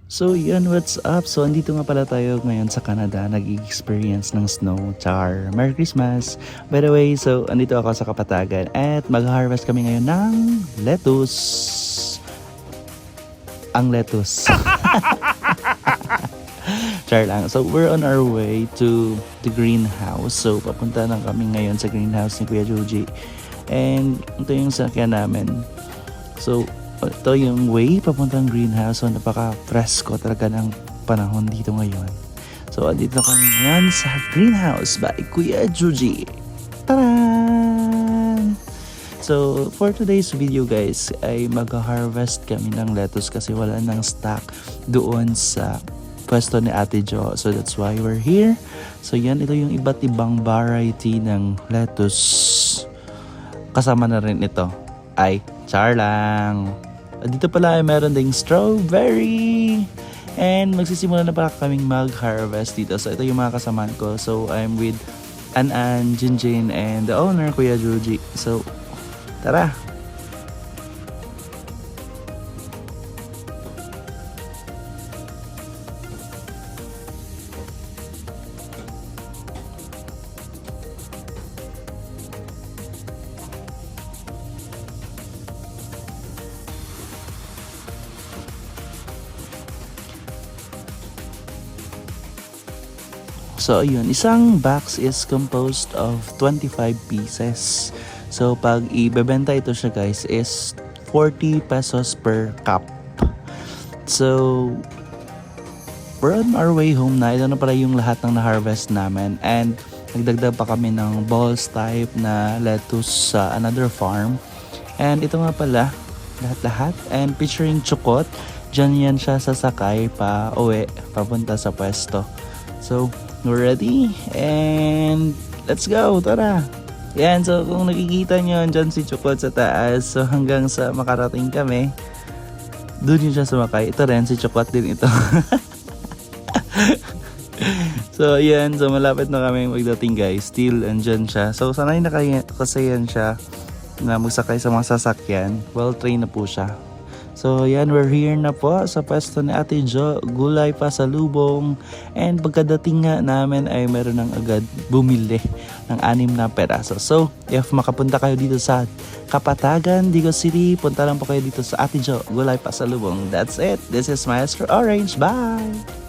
So yun, what's up? So andito nga pala tayo ngayon sa Canada, nag-experience ng snow. Char! Merry Christmas! By the way, so andito ako sa Kapatagan at mag-harvest kami ngayon ng lettuce. Ang lettuce. Char lang. So we're on our way to the greenhouse. So papunta na kami ngayon sa greenhouse ni Kuya Joji. And ito yung sakyan namin. So ito yung way papuntang greenhouse. So napaka-presko talaga ng panahon dito ngayon. So andito kami ngayon sa greenhouse by Kuya Joji. Taran! So for today's video guys ay mag-harvest kami ng lettuce kasi wala nang stock doon sa pwesto ni Ate Jo. So that's why we're here. So yan, ito yung iba't ibang variety ng lettuce. Kasama na rin ito ay char lang. Dito pala ay meron ding strawberry. And magsisimula na pala kaming mag-harvest dito. So ito yung mga kasamaan ko. So I'm with An, Jinjin, and the owner, Kuya Joji. So tara! So ayun, isang box is composed of 25 pieces. So pag ibebenta ito siya guys is 40 pesos per cup. So we're on our way home na. Ito na pala yung lahat ng na-harvest namin. And nagdagdag pa kami ng balls type na lettuce sa another farm. And ito nga pala, lahat-lahat. And picturing chukot, dyan yan siya sasakay pa uwi, papunta sa pwesto. So we're ready and let's go, tara. Yan, so kung nakikita nyo dyan si Chukot sa taas, so hanggang sa makarating kami doon yun siya sumakay. Ito rin, si Chukot din ito. So yan, so malapit na kami magdating guys. Still andyan siya. So sanay na kasi yan siya na magsakay sa mga sasakyan. Well trained na po siya. So yan, we're here na po sa pwesto ni Ate Jo, gulay pa sa lubong. And pagkadating nga namin ay meron nang agad bumili ng 6 na peraso. So if makapunta kayo dito sa Kapatagan, Digo City, punta lang po kayo dito sa Ate Jo, gulay pa sa lubong. That's it. This is Maestro Orange. Bye!